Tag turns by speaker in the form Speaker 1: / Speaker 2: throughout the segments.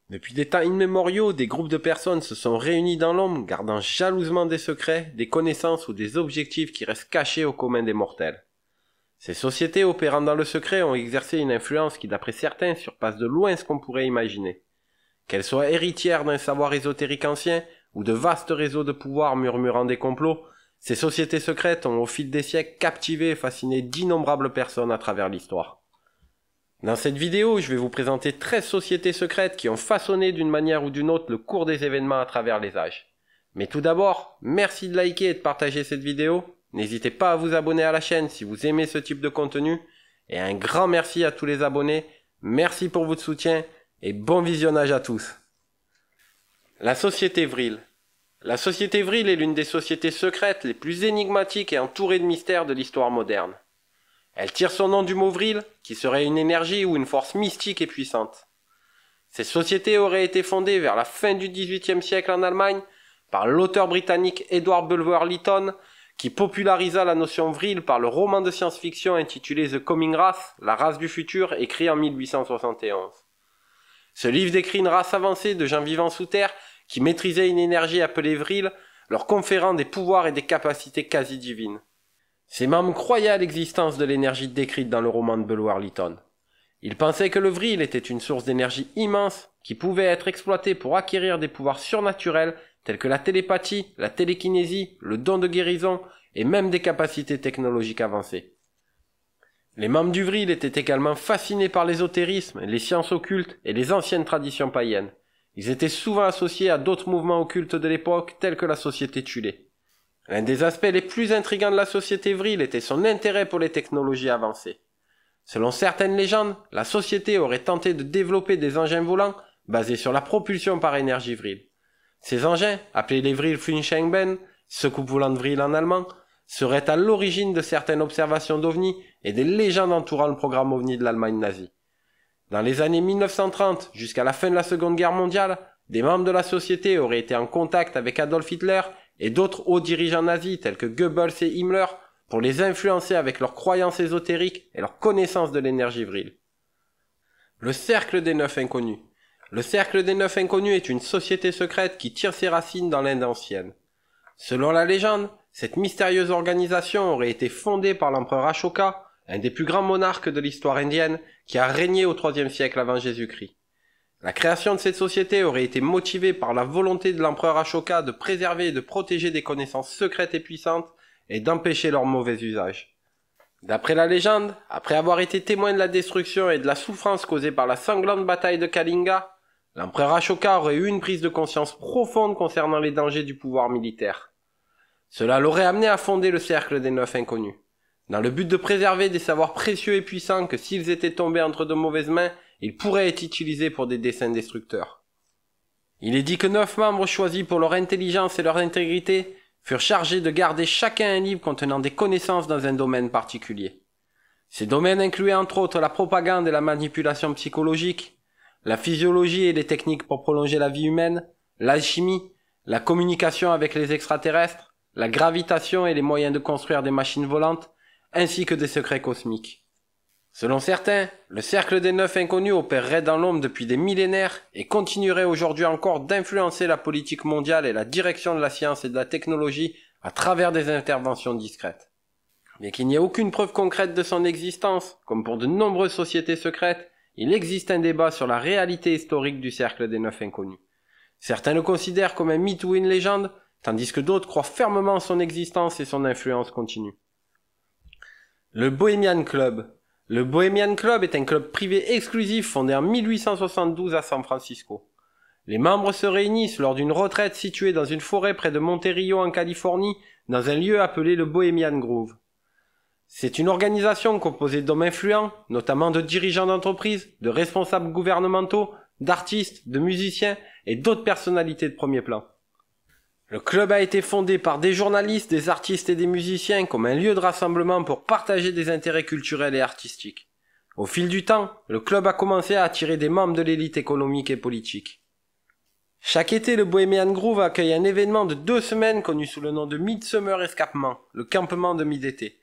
Speaker 1: Depuis des temps immémoriaux, des groupes de personnes se sont réunis dans l'ombre, gardant jalousement des secrets, des connaissances ou des objectifs qui restent cachés au commun des mortels. Ces sociétés opérant dans le secret ont exercé une influence qui, d'après certains, surpasse de loin ce qu'on pourrait imaginer. Qu'elles soient héritières d'un savoir ésotérique ancien ou de vastes réseaux de pouvoir murmurant des complots, ces sociétés secrètes ont au fil des siècles captivé et fasciné d'innombrables personnes à travers l'histoire. Dans cette vidéo, je vais vous présenter 13 sociétés secrètes qui ont façonné d'une manière ou d'une autre le cours des événements à travers les âges. Mais tout d'abord, merci de liker et de partager cette vidéo. N'hésitez pas à vous abonner à la chaîne si vous aimez ce type de contenu. Et un grand merci à tous les abonnés. Merci pour votre soutien et bon visionnage à tous. La société Vril. La société Vril est l'une des sociétés secrètes les plus énigmatiques et entourées de mystères de l'histoire moderne. Elle tire son nom du mot vril, qui serait une énergie ou une force mystique et puissante. Cette société aurait été fondée vers la fin du XVIIIe siècle en Allemagne par l'auteur britannique Edward Bulwer Lytton, qui popularisa la notion vril par le roman de science-fiction intitulé The Coming Race, la race du futur, écrit en 1871. Ce livre décrit une race avancée de gens vivant sous terre qui maîtrisaient une énergie appelée vril, leur conférant des pouvoirs et des capacités quasi divines. Ces membres croyaient à l'existence de l'énergie décrite dans le roman de Bulwer Lytton. Ils pensaient que le vril était une source d'énergie immense qui pouvait être exploitée pour acquérir des pouvoirs surnaturels tels que la télépathie, la télékinésie, le don de guérison et même des capacités technologiques avancées. Les membres du vril étaient également fascinés par l'ésotérisme, les sciences occultes et les anciennes traditions païennes. Ils étaient souvent associés à d'autres mouvements occultes de l'époque tels que la société Thulé. L'un des aspects les plus intrigants de la société vril était son intérêt pour les technologies avancées. Selon certaines légendes, la société aurait tenté de développer des engins volants basés sur la propulsion par énergie vril. Ces engins, appelés les vril Flinchengben, secoupe volante vril en allemand, seraient à l'origine de certaines observations d'OVNI et des légendes entourant le programme OVNI de l'Allemagne nazie. Dans les années 1930 jusqu'à la fin de la Seconde Guerre mondiale, des membres de la société auraient été en contact avec Adolf Hitler et d'autres hauts dirigeants nazis tels que Goebbels et Himmler pour les influencer avec leurs croyances ésotériques et leur connaissance de l'énergie vril. Le Cercle des Neuf Inconnus. Le Cercle des Neuf Inconnus est une société secrète qui tire ses racines dans l'Inde ancienne. Selon la légende, cette mystérieuse organisation aurait été fondée par l'empereur Ashoka, un des plus grands monarques de l'histoire indienne, qui a régné au IIIe siècle avant Jésus-Christ. La création de cette société aurait été motivée par la volonté de l'empereur Ashoka de préserver et de protéger des connaissances secrètes et puissantes et d'empêcher leur mauvais usage. D'après la légende, après avoir été témoin de la destruction et de la souffrance causée par la sanglante bataille de Kalinga, l'empereur Ashoka aurait eu une prise de conscience profonde concernant les dangers du pouvoir militaire. Cela l'aurait amené à fonder le Cercle des Neuf Inconnus, dans le but de préserver des savoirs précieux et puissants que s'ils étaient tombés entre de mauvaises mains, ils pourraient être utilisés pour des desseins destructeurs. Il est dit que 9 membres choisis pour leur intelligence et leur intégrité furent chargés de garder chacun un livre contenant des connaissances dans un domaine particulier. Ces domaines incluaient entre autres la propagande et la manipulation psychologique, la physiologie et les techniques pour prolonger la vie humaine, l'alchimie, la communication avec les extraterrestres, la gravitation et les moyens de construire des machines volantes, ainsi que des secrets cosmiques. Selon certains, le Cercle des Neuf Inconnus opérerait dans l'ombre depuis des millénaires et continuerait aujourd'hui encore d'influencer la politique mondiale et la direction de la science et de la technologie à travers des interventions discrètes. Bien qu'il n'y ait aucune preuve concrète de son existence, comme pour de nombreuses sociétés secrètes, il existe un débat sur la réalité historique du Cercle des Neuf Inconnus. Certains le considèrent comme un mythe ou une légende, tandis que d'autres croient fermement en son existence et son influence continue. Le Bohemian Club. Le Bohemian Club est un club privé exclusif fondé en 1872 à San Francisco. Les membres se réunissent lors d'une retraite située dans une forêt près de Monterillo en Californie, dans un lieu appelé le Bohemian Grove. C'est une organisation composée d'hommes influents, notamment de dirigeants d'entreprises, de responsables gouvernementaux, d'artistes, de musiciens et d'autres personnalités de premier plan. Le club a été fondé par des journalistes, des artistes et des musiciens comme un lieu de rassemblement pour partager des intérêts culturels et artistiques. Au fil du temps, le club a commencé à attirer des membres de l'élite économique et politique. Chaque été, le Bohemian Grove accueille un événement de 2 semaines connu sous le nom de Midsummer Escapement, le campement de mi-d'été.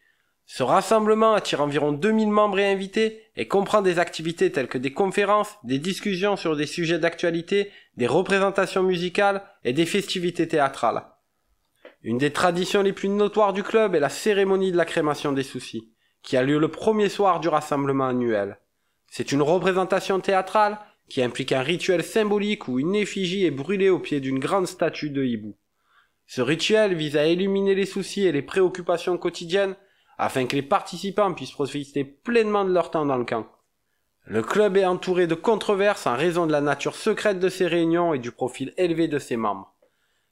Speaker 1: Ce rassemblement attire environ 2000 membres et invités et comprend des activités telles que des conférences, des discussions sur des sujets d'actualité, des représentations musicales et des festivités théâtrales. Une des traditions les plus notoires du club est la cérémonie de la crémation des soucis, qui a lieu le premier soir du rassemblement annuel. C'est une représentation théâtrale qui implique un rituel symbolique où une effigie est brûlée au pied d'une grande statue de hibou. Ce rituel vise à éliminer les soucis et les préoccupations quotidiennes afin que les participants puissent profiter pleinement de leur temps dans le camp. Le club est entouré de controverses en raison de la nature secrète de ses réunions et du profil élevé de ses membres.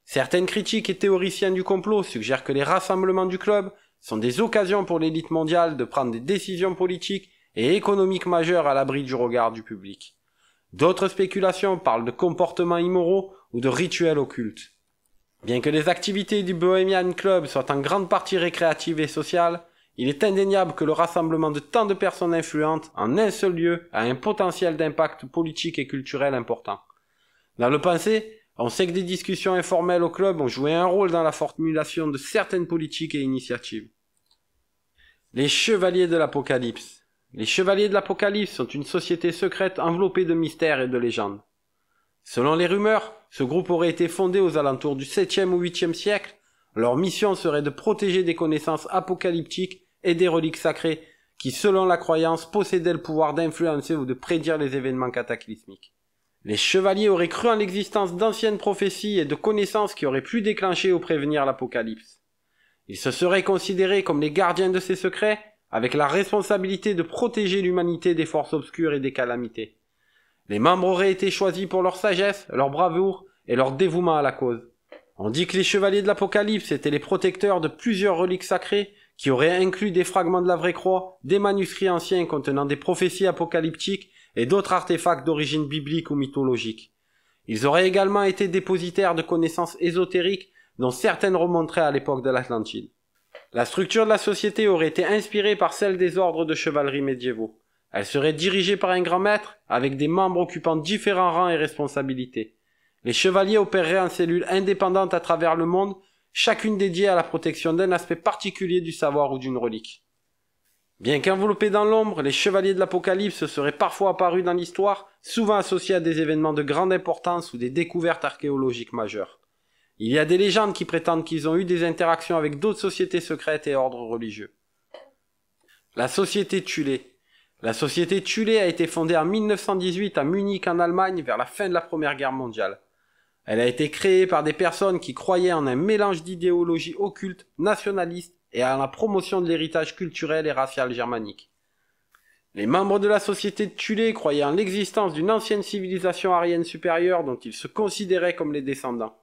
Speaker 1: Certaines critiques et théoriciens du complot suggèrent que les rassemblements du club sont des occasions pour l'élite mondiale de prendre des décisions politiques et économiques majeures à l'abri du regard du public. D'autres spéculations parlent de comportements immoraux ou de rituels occultes. Bien que les activités du Bohemian Club soient en grande partie récréatives et sociales, il est indéniable que le rassemblement de tant de personnes influentes en un seul lieu a un potentiel d'impact politique et culturel important. Dans le passé, on sait que des discussions informelles au club ont joué un rôle dans la formulation de certaines politiques et initiatives. Les Chevaliers de l'Apocalypse. Les Chevaliers de l'Apocalypse sont une société secrète enveloppée de mystères et de légendes. Selon les rumeurs, ce groupe aurait été fondé aux alentours du 7e ou 8e siècle. Leur mission serait de protéger des connaissances apocalyptiques et des reliques sacrées qui, selon la croyance, possédaient le pouvoir d'influencer ou de prédire les événements cataclysmiques. Les chevaliers auraient cru en l'existence d'anciennes prophéties et de connaissances qui auraient pu déclencher ou prévenir l'apocalypse. Ils se seraient considérés comme les gardiens de ces secrets, avec la responsabilité de protéger l'humanité des forces obscures et des calamités. Les membres auraient été choisis pour leur sagesse, leur bravoure et leur dévouement à la cause. On dit que les chevaliers de l'Apocalypse étaient les protecteurs de plusieurs reliques sacrées qui auraient inclus des fragments de la vraie croix, des manuscrits anciens contenant des prophéties apocalyptiques et d'autres artefacts d'origine biblique ou mythologique. Ils auraient également été dépositaires de connaissances ésotériques dont certaines remonteraient à l'époque de l'Atlantide. La structure de la société aurait été inspirée par celle des ordres de chevalerie médiévaux. Elle serait dirigée par un grand maître avec des membres occupant différents rangs et responsabilités. Les chevaliers opéreraient en cellules indépendantes à travers le monde, chacune dédiée à la protection d'un aspect particulier du savoir ou d'une relique. Bien qu'enveloppés dans l'ombre, les chevaliers de l'Apocalypse seraient parfois apparus dans l'histoire, souvent associés à des événements de grande importance ou des découvertes archéologiques majeures. Il y a des légendes qui prétendent qu'ils ont eu des interactions avec d'autres sociétés secrètes et ordres religieux. La société Thulé. La société Thulé a été fondée en 1918 à Munich en Allemagne vers la fin de la Première Guerre mondiale. Elle a été créée par des personnes qui croyaient en un mélange d'idéologies occultes, nationalistes et à la promotion de l'héritage culturel et racial germanique. Les membres de la société de Thulé croyaient en l'existence d'une ancienne civilisation aryenne supérieure dont ils se considéraient comme les descendants.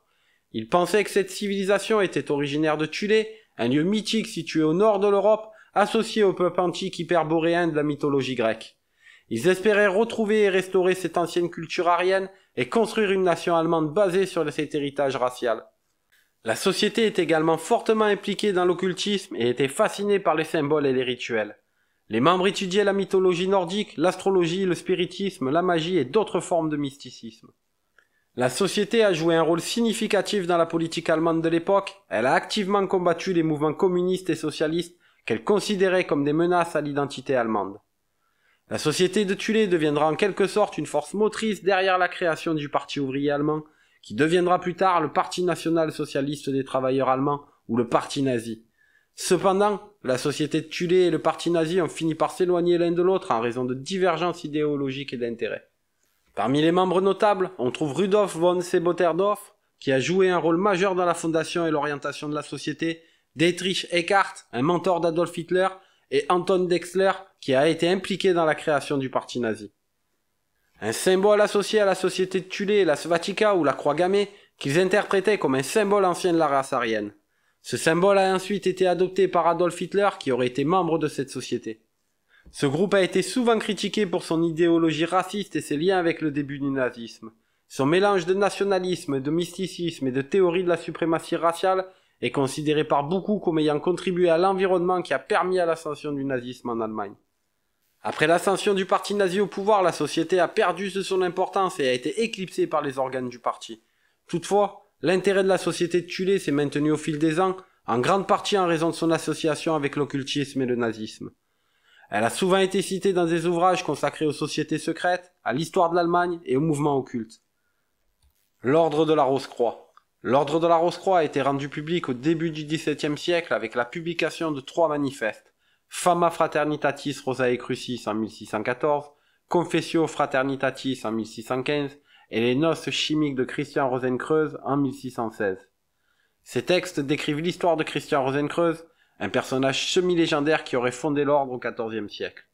Speaker 1: Ils pensaient que cette civilisation était originaire de Thulé, un lieu mythique situé au nord de l'Europe, associé au peuple antique hyperboréen de la mythologie grecque. Ils espéraient retrouver et restaurer cette ancienne culture aryenne et construire une nation allemande basée sur cet héritage racial. La société est également fortement impliquée dans l'occultisme et était fascinée par les symboles et les rituels. Les membres étudiaient la mythologie nordique, l'astrologie, le spiritisme, la magie et d'autres formes de mysticisme. La société a joué un rôle significatif dans la politique allemande de l'époque. Elle a activement combattu les mouvements communistes et socialistes qu'elle considérait comme des menaces à l'identité allemande. La société de Thulé deviendra en quelque sorte une force motrice derrière la création du Parti ouvrier allemand, qui deviendra plus tard le Parti national-socialiste des travailleurs allemands ou le Parti nazi. Cependant, la société de Thulé et le Parti nazi ont fini par s'éloigner l'un de l'autre en raison de divergences idéologiques et d'intérêts. Parmi les membres notables, on trouve Rudolf von Sebotterdorf, qui a joué un rôle majeur dans la fondation et l'orientation de la société, Dietrich Eckart, un mentor d'Adolf Hitler, et Anton Dexler, qui a été impliqué dans la création du parti nazi. Un symbole associé à la société de Thulé est la swastika ou la croix gammée, qu'ils interprétaient comme un symbole ancien de la race aryenne. Ce symbole a ensuite été adopté par Adolf Hitler, qui aurait été membre de cette société. Ce groupe a été souvent critiqué pour son idéologie raciste et ses liens avec le début du nazisme. Son mélange de nationalisme, de mysticisme et de théorie de la suprématie raciale est considéré par beaucoup comme ayant contribué à l'environnement qui a permis à l'ascension du nazisme en Allemagne. Après l'ascension du parti nazi au pouvoir, la société a perdu de son importance et a été éclipsée par les organes du parti. Toutefois, l'intérêt de la société de Thulé s'est maintenu au fil des ans, en grande partie en raison de son association avec l'occultisme et le nazisme. Elle a souvent été citée dans des ouvrages consacrés aux sociétés secrètes, à l'histoire de l'Allemagne et aux mouvements occultes. L'Ordre de la Rose-Croix. L'Ordre de la Rose-Croix a été rendu public au début du XVIIe siècle avec la publication de 3 manifestes. Fama Fraternitatis Rosae Crucis en 1614, Confessio Fraternitatis en 1615 et les Noces chimiques de Christian Rosenkreuz en 1616. Ces textes décrivent l'histoire de Christian Rosenkreuz, un personnage semi-légendaire qui aurait fondé l'ordre au XIVe siècle.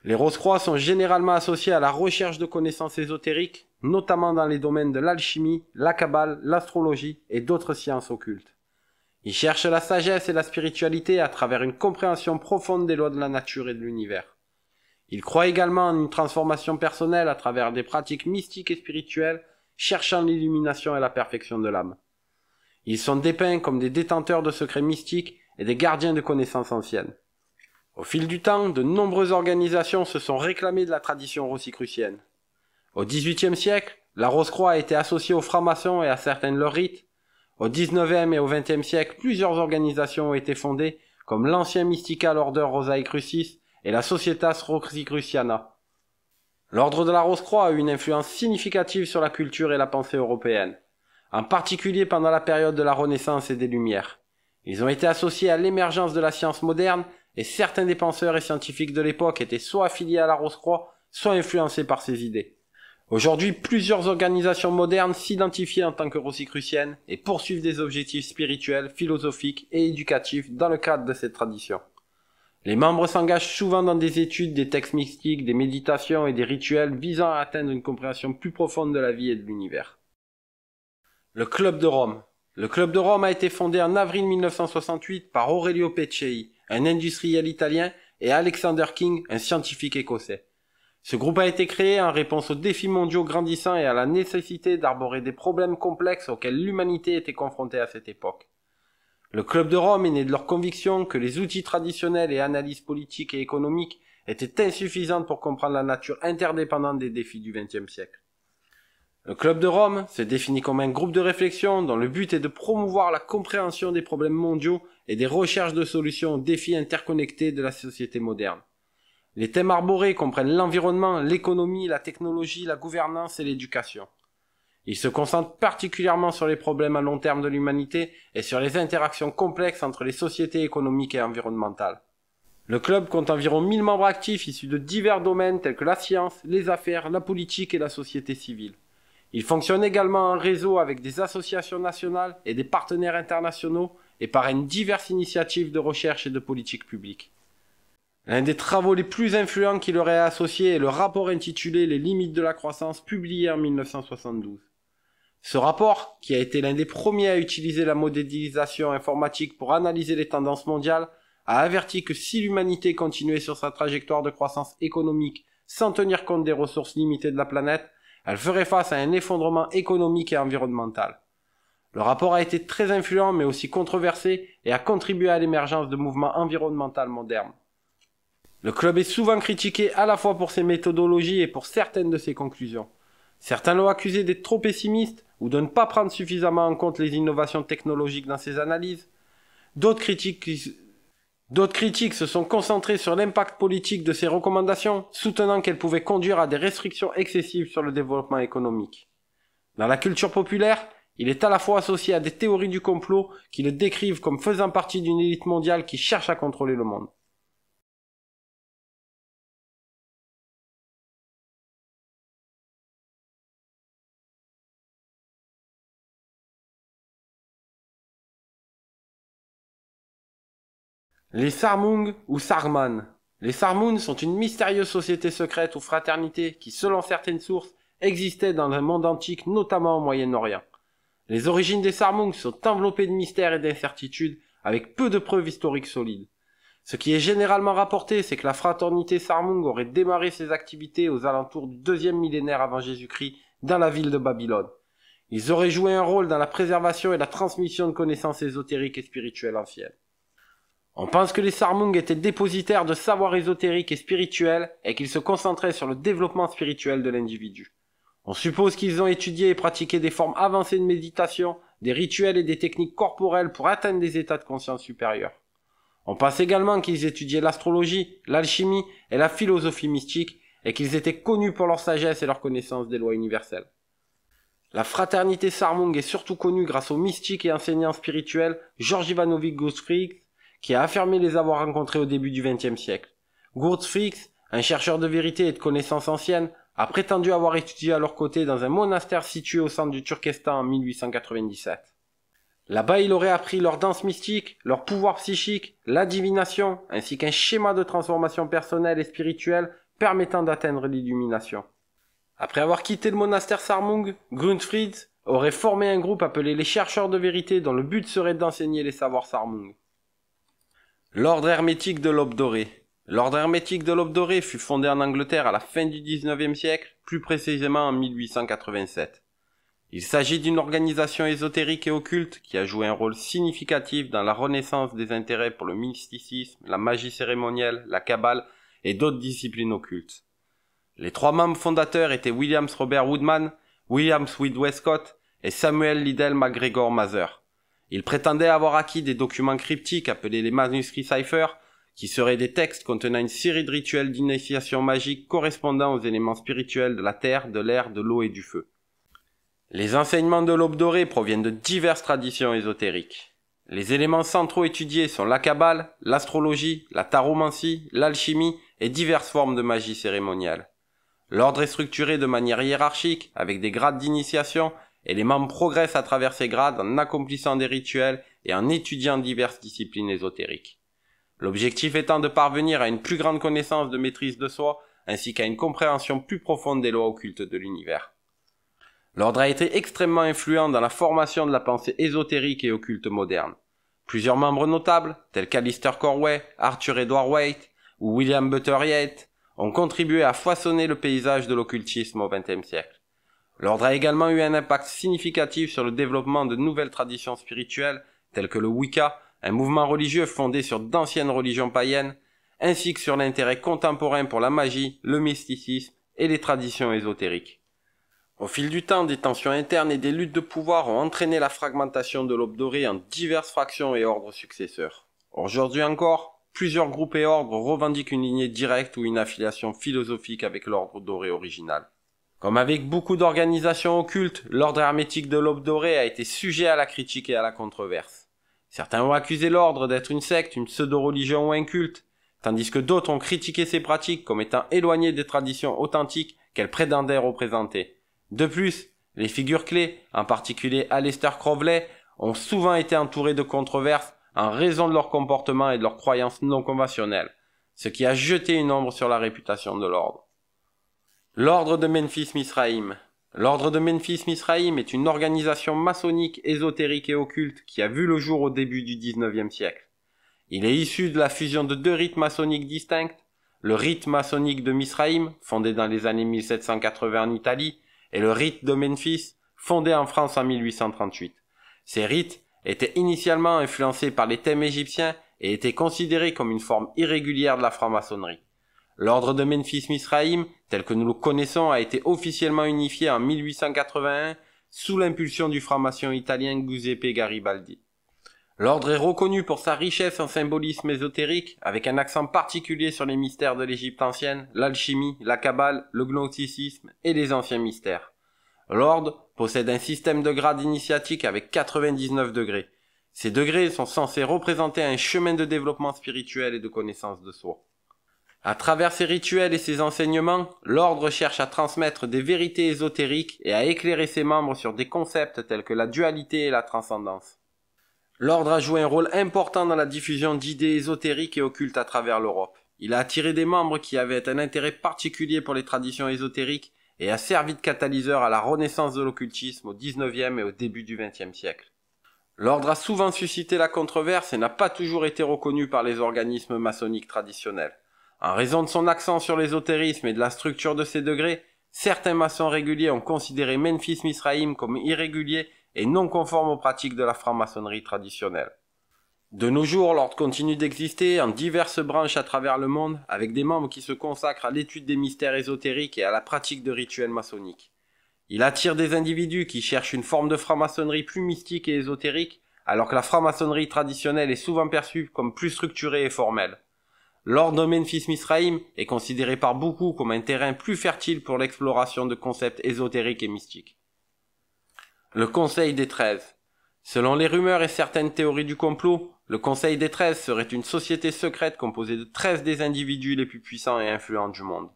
Speaker 1: Les Rose-Croix sont généralement associés à la recherche de connaissances ésotériques, notamment dans les domaines de l'alchimie, la kabbale, l'astrologie et d'autres sciences occultes. Ils cherchent la sagesse et la spiritualité à travers une compréhension profonde des lois de la nature et de l'univers. Ils croient également en une transformation personnelle à travers des pratiques mystiques et spirituelles, cherchant l'illumination et la perfection de l'âme. Ils sont dépeints comme des détenteurs de secrets mystiques et des gardiens de connaissances anciennes. Au fil du temps, de nombreuses organisations se sont réclamées de la tradition rosicrucienne. Au XVIIIe siècle, la Rose-Croix a été associée aux francs-maçons et à certains de leurs rites. Au XIXe et au XXe siècle, plusieurs organisations ont été fondées, comme l'Ancien Mystical Order Rosae Crucis et la Societas Rosicruciana. L'Ordre de la Rose-Croix a eu une influence significative sur la culture et la pensée européenne, en particulier pendant la période de la Renaissance et des Lumières. Ils ont été associés à l'émergence de la science moderne et certains des penseurs et scientifiques de l'époque étaient soit affiliés à la Rose-Croix, soit influencés par ces idées. Aujourd'hui, plusieurs organisations modernes s'identifient en tant que rosicruciennes et poursuivent des objectifs spirituels, philosophiques et éducatifs dans le cadre de cette tradition. Les membres s'engagent souvent dans des études, des textes mystiques, des méditations et des rituels visant à atteindre une compréhension plus profonde de la vie et de l'univers. Le Club de Rome. Le Club de Rome a été fondé en avril 1968 par Aurelio Peccei, un industriel italien, et Alexander King, un scientifique écossais. Ce groupe a été créé en réponse aux défis mondiaux grandissants et à la nécessité d'arborer des problèmes complexes auxquels l'humanité était confrontée à cette époque. Le Club de Rome est né de leur conviction que les outils traditionnels et analyses politiques et économiques étaient insuffisants pour comprendre la nature interdépendante des défis du XXe siècle. Le Club de Rome se définit comme un groupe de réflexion dont le but est de promouvoir la compréhension des problèmes mondiaux et des recherches de solutions aux défis interconnectés de la société moderne. Les thèmes arborés comprennent l'environnement, l'économie, la technologie, la gouvernance et l'éducation. Ils se concentrent particulièrement sur les problèmes à long terme de l'humanité et sur les interactions complexes entre les sociétés économiques et environnementales. Le club compte environ 1000 membres actifs issus de divers domaines tels que la science, les affaires, la politique et la société civile. Il fonctionne également en réseau avec des associations nationales et des partenaires internationaux et parraine diverses initiatives de recherche et de politique publique. L'un des travaux les plus influents qui leur est associé est le rapport intitulé « Les limites de la croissance » publié en 1972. Ce rapport, qui a été l'un des premiers à utiliser la modélisation informatique pour analyser les tendances mondiales, a averti que si l'humanité continuait sur sa trajectoire de croissance économique sans tenir compte des ressources limitées de la planète, elle ferait face à un effondrement économique et environnemental. Le rapport a été très influent mais aussi controversé et a contribué à l'émergence de mouvements environnementaux modernes. Le club est souvent critiqué à la fois pour ses méthodologies et pour certaines de ses conclusions. Certains l'ont accusé d'être trop pessimiste ou de ne pas prendre suffisamment en compte les innovations technologiques dans ses analyses. D'autres critiques se sont concentrés sur l'impact politique de ses recommandations, soutenant qu'elles pouvaient conduire à des restrictions excessives sur le développement économique. Dans la culture populaire, il est à la fois associé à des théories du complot qui le décrivent comme faisant partie d'une élite mondiale qui cherche à contrôler le monde. Les Sarmung ou Sarman. Les Sarmun sont une mystérieuse société secrète ou fraternité qui, selon certaines sources, existait dans le monde antique, notamment au Moyen-Orient. Les origines des Sarmung sont enveloppées de mystères et d'incertitudes, avec peu de preuves historiques solides. Ce qui est généralement rapporté, c'est que la fraternité Sarmung aurait démarré ses activités aux alentours du 2e millénaire avant Jésus-Christ, dans la ville de Babylone. Ils auraient joué un rôle dans la préservation et la transmission de connaissances ésotériques et spirituelles anciennes. On pense que les Sarmung étaient dépositaires de savoirs ésotériques et spirituels et qu'ils se concentraient sur le développement spirituel de l'individu. On suppose qu'ils ont étudié et pratiqué des formes avancées de méditation des rituels et des techniques corporelles pour atteindre des états de conscience supérieurs. On pense également qu'ils étudiaient l'astrologie, l'alchimie et la philosophie mystique, et qu'ils étaient connus pour leur sagesse et leur connaissance des lois universelles. La fraternité Sarmung est surtout connue grâce au mystique et enseignant spirituel George Ivanovich Gurdjieff, qui a affirmé les avoir rencontrés au début du XXe siècle. Gurdjieff, un chercheur de vérité et de connaissances anciennes, a prétendu avoir étudié à leur côté dans un monastère situé au centre du Turkestan en 1897. Là-bas, il aurait appris leur danse mystique, leur pouvoir psychique, la divination, ainsi qu'un schéma de transformation personnelle et spirituelle permettant d'atteindre l'illumination. Après avoir quitté le monastère Sarmung, Grundfried aurait formé un groupe appelé les chercheurs de vérité dont le but serait d'enseigner les savoirs Sarmung. L'ordre hermétique de l'Aube dorée. L'ordre hermétique de l'Aube dorée fut fondé en Angleterre à la fin du XIXe siècle, plus précisément en 1887. Il s'agit d'une organisation ésotérique et occulte qui a joué un rôle significatif dans la renaissance des intérêts pour le mysticisme, la magie cérémonielle, la kabbale et d'autres disciplines occultes. Les 3 membres fondateurs étaient William Robert Woodman, William Sweet Westcott et Samuel Liddell MacGregor Mather. Ils prétendaient avoir acquis des documents cryptiques appelés les manuscrits Cipher, qui seraient des textes contenant une série de rituels d'initiation magique correspondant aux éléments spirituels de la terre, de l'air, de l'eau et du feu. Les enseignements de l'Aube dorée proviennent de diverses traditions ésotériques. Les éléments centraux étudiés sont la kabbale, l'astrologie, la taromancie, l'alchimie et diverses formes de magie cérémoniale. L'ordre est structuré de manière hiérarchique, avec des grades d'initiation, et les membres progressent à travers ces grades en accomplissant des rituels et en étudiant diverses disciplines ésotériques. L'objectif étant de parvenir à une plus grande connaissance de maîtrise de soi, ainsi qu'à une compréhension plus profonde des lois occultes de l'univers. L'ordre a été extrêmement influent dans la formation de la pensée ésotérique et occulte moderne. Plusieurs membres notables, tels qu'Alistair Corway, Arthur Edward Waite ou William Butler Yeats, ont contribué à façonner le paysage de l'occultisme au XXe siècle. L'ordre a également eu un impact significatif sur le développement de nouvelles traditions spirituelles, telles que le Wicca, un mouvement religieux fondé sur d'anciennes religions païennes, ainsi que sur l'intérêt contemporain pour la magie, le mysticisme et les traditions ésotériques. Au fil du temps, des tensions internes et des luttes de pouvoir ont entraîné la fragmentation de l'Aube dorée en diverses fractions et ordres successeurs. Aujourd'hui encore, plusieurs groupes et ordres revendiquent une lignée directe ou une affiliation philosophique avec l'ordre doré original. Comme avec beaucoup d'organisations occultes, l'ordre hermétique de l'Aube dorée a été sujet à la critique et à la controverse. Certains ont accusé l'ordre d'être une secte, une pseudo-religion ou un culte, tandis que d'autres ont critiqué ces pratiques comme étant éloignées des traditions authentiques qu'elles prétendaient représenter. De plus, les figures clés, en particulier Aleister Crowley, ont souvent été entourées de controverses en raison de leur comportement et de leurs croyances non conventionnelles, ce qui a jeté une ombre sur la réputation de l'ordre. L'ordre de Memphis-Misraïm. L'ordre de Memphis-Misraïm est une organisation maçonnique, ésotérique et occulte qui a vu le jour au début du XIXe siècle. Il est issu de la fusion de 2 rites maçonniques distincts, le rite maçonnique de Misraïm, fondé dans les années 1780 en Italie, et le rite de Memphis, fondé en France en 1838. Ces rites étaient initialement influencés par les thèmes égyptiens et étaient considérés comme une forme irrégulière de la franc-maçonnerie. L'ordre de Memphis-Misraïm, tel que nous le connaissons, a été officiellement unifié en 1881 sous l'impulsion du franc-maçon italien Giuseppe Garibaldi. L'ordre est reconnu pour sa richesse en symbolisme ésotérique, avec un accent particulier sur les mystères de l'Égypte ancienne, l'alchimie, la kabbale, le gnosticisme et les anciens mystères. L'ordre possède un système de grades initiatiques avec 99 degrés. Ces degrés sont censés représenter un chemin de développement spirituel et de connaissance de soi. À travers ces rituels et ces enseignements, l'ordre cherche à transmettre des vérités ésotériques et à éclairer ses membres sur des concepts tels que la dualité et la transcendance. L'ordre a joué un rôle important dans la diffusion d'idées ésotériques et occultes à travers l'Europe. Il a attiré des membres qui avaient un intérêt particulier pour les traditions ésotériques et a servi de catalyseur à la renaissance de l'occultisme au XIXe et au début du XXe siècle. L'ordre a souvent suscité la controverse et n'a pas toujours été reconnu par les organismes maçonniques traditionnels. En raison de son accent sur l'ésotérisme et de la structure de ses degrés, certains maçons réguliers ont considéré Memphis-Misraïm comme irrégulier et non conforme aux pratiques de la franc-maçonnerie traditionnelle. De nos jours, l'ordre continue d'exister en diverses branches à travers le monde, avec des membres qui se consacrent à l'étude des mystères ésotériques et à la pratique de rituels maçonniques. Il attire des individus qui cherchent une forme de franc-maçonnerie plus mystique et ésotérique, alors que la franc-maçonnerie traditionnelle est souvent perçue comme plus structurée et formelle. L'ordre de Memphis Misraïm est considéré par beaucoup comme un terrain plus fertile pour l'exploration de concepts ésotériques et mystiques. Le Conseil des 13. Selon les rumeurs et certaines théories du complot, le Conseil des 13 serait une société secrète composée de 13 des individus les plus puissants et influents du monde.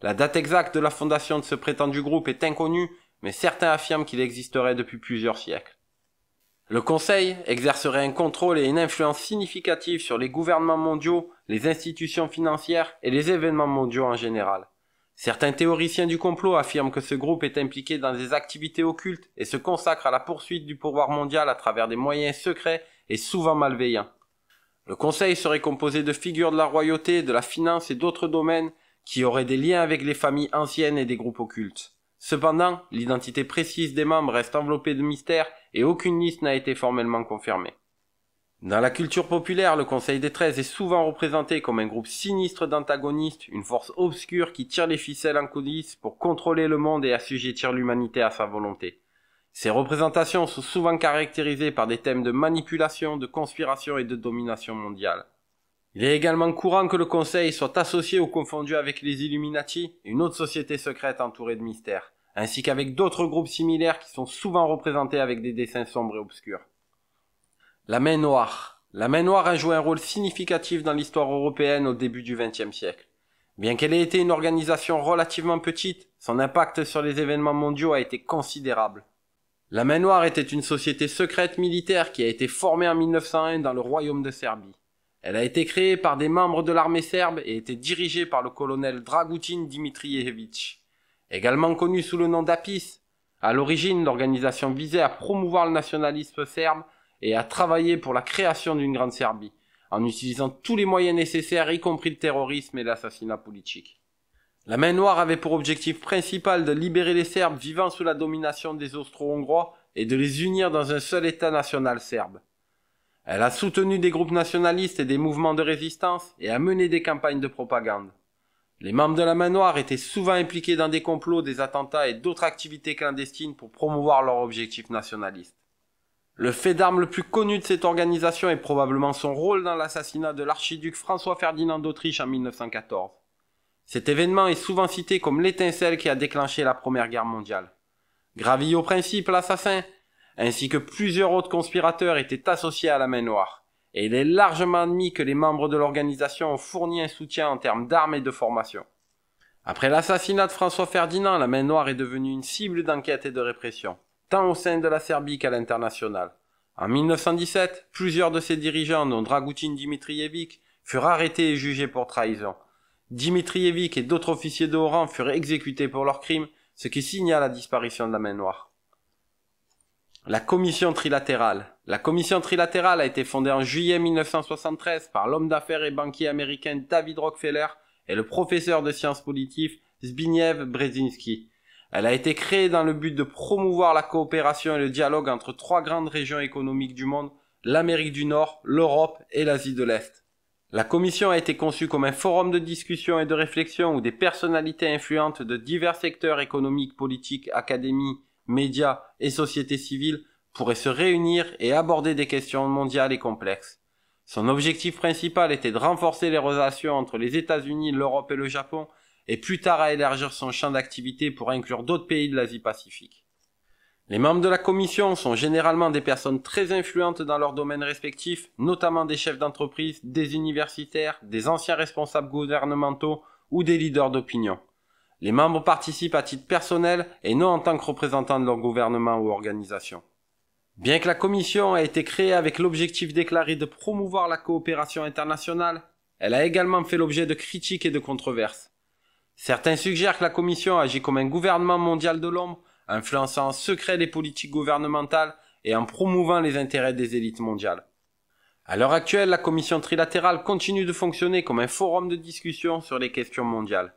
Speaker 1: La date exacte de la fondation de ce prétendu groupe est inconnue, mais certains affirment qu'il existerait depuis plusieurs siècles. Le Conseil exercerait un contrôle et une influence significative sur les gouvernements mondiaux, les institutions financières et les événements mondiaux en général. Certains théoriciens du complot affirment que ce groupe est impliqué dans des activités occultes et se consacre à la poursuite du pouvoir mondial à travers des moyens secrets et souvent malveillants. Le Conseil serait composé de figures de la royauté, de la finance et d'autres domaines qui auraient des liens avec les familles anciennes et des groupes occultes. Cependant, l'identité précise des membres reste enveloppée de mystère et aucune liste n'a été formellement confirmée. Dans la culture populaire, le Conseil des 13 est souvent représenté comme un groupe sinistre d'antagonistes, une force obscure qui tire les ficelles en coulisses pour contrôler le monde et assujettir l'humanité à sa volonté. Ces représentations sont souvent caractérisées par des thèmes de manipulation, de conspiration et de domination mondiale. Il est également courant que le Conseil soit associé ou confondu avec les Illuminati, une autre société secrète entourée de mystères, ainsi qu'avec d'autres groupes similaires qui sont souvent représentés avec des dessins sombres et obscurs. La main noire. La main noire a joué un rôle significatif dans l'histoire européenne au début du XXe siècle. Bien qu'elle ait été une organisation relativement petite, son impact sur les événements mondiaux a été considérable. La main noire était une société secrète militaire qui a été formée en 1901 dans le royaume de Serbie. Elle a été créée par des membres de l'armée serbe et était dirigée par le colonel Dragutin Dimitrijević. Également connu sous le nom d'Apis, à l'origine, l'organisation visait à promouvoir le nationalisme serbe et à travailler pour la création d'une grande Serbie, en utilisant tous les moyens nécessaires, y compris le terrorisme et l'assassinat politique. La main noire avait pour objectif principal de libérer les Serbes vivant sous la domination des Austro-Hongrois et de les unir dans un seul État national serbe. Elle a soutenu des groupes nationalistes et des mouvements de résistance et a mené des campagnes de propagande. Les membres de la main noire étaient souvent impliqués dans des complots, des attentats et d'autres activités clandestines pour promouvoir leurs objectifs nationalistes. Le fait d'armes le plus connu de cette organisation est probablement son rôle dans l'assassinat de l'archiduc François-Ferdinand d'Autriche en 1914. Cet événement est souvent cité comme l'étincelle qui a déclenché la Première Guerre mondiale. Gravillo Principe, l'assassin, ainsi que plusieurs autres conspirateurs étaient associés à la main noire, et il est largement admis que les membres de l'organisation ont fourni un soutien en termes d'armes et de formation. Après l'assassinat de François-Ferdinand, la main noire est devenue une cible d'enquête et de répression, tant au sein de la Serbie qu'à l'international. En 1917, plusieurs de ses dirigeants, dont Dragutin Dimitrijević, furent arrêtés et jugés pour trahison. Dimitrijević et d'autres officiers de haut rang furent exécutés pour leurs crimes, ce qui signa la disparition de la main noire. La Commission trilatérale. La Commission trilatérale a été fondée en juillet 1973 par l'homme d'affaires et banquier américain David Rockefeller et le professeur de sciences politiques Zbigniew Brzezinski. Elle a été créée dans le but de promouvoir la coopération et le dialogue entre trois grandes régions économiques du monde, l'Amérique du Nord, l'Europe et l'Asie de l'Est. La Commission a été conçue comme un forum de discussion et de réflexion où des personnalités influentes de divers secteurs économiques, politiques, académies, médias et sociétés civiles pourraient se réunir et aborder des questions mondiales et complexes. Son objectif principal était de renforcer les relations entre les États-Unis, l'Europe et le Japon, et plus tard à élargir son champ d'activité pour inclure d'autres pays de l'Asie-Pacifique. Les membres de la Commission sont généralement des personnes très influentes dans leurs domaines respectifs, notamment des chefs d'entreprise, des universitaires, des anciens responsables gouvernementaux ou des leaders d'opinion. Les membres participent à titre personnel et non en tant que représentants de leur gouvernement ou organisation. Bien que la Commission ait été créée avec l'objectif déclaré de promouvoir la coopération internationale, elle a également fait l'objet de critiques et de controverses. Certains suggèrent que la Commission agit comme un gouvernement mondial de l'ombre, influençant en secret les politiques gouvernementales et en promouvant les intérêts des élites mondiales. À l'heure actuelle, la Commission trilatérale continue de fonctionner comme un forum de discussion sur les questions mondiales.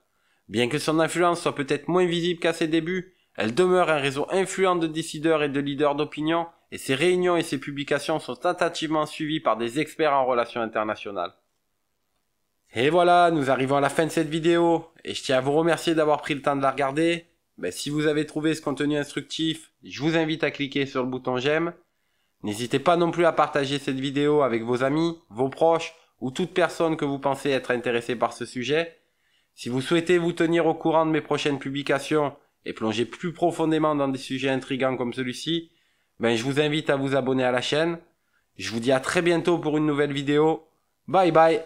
Speaker 1: Bien que son influence soit peut-être moins visible qu'à ses débuts, elle demeure un réseau influent de décideurs et de leaders d'opinion, et ses réunions et ses publications sont attentivement suivies par des experts en relations internationales. Et voilà, nous arrivons à la fin de cette vidéo, et je tiens à vous remercier d'avoir pris le temps de la regarder. si vous avez trouvé ce contenu instructif, je vous invite à cliquer sur le bouton j'aime. N'hésitez pas non plus à partager cette vidéo avec vos amis, vos proches ou toute personne que vous pensez être intéressée par ce sujet. Si vous souhaitez vous tenir au courant de mes prochaines publications et plonger plus profondément dans des sujets intrigants comme celui-ci, je vous invite à vous abonner à la chaîne. Je vous dis à très bientôt pour une nouvelle vidéo. Bye bye.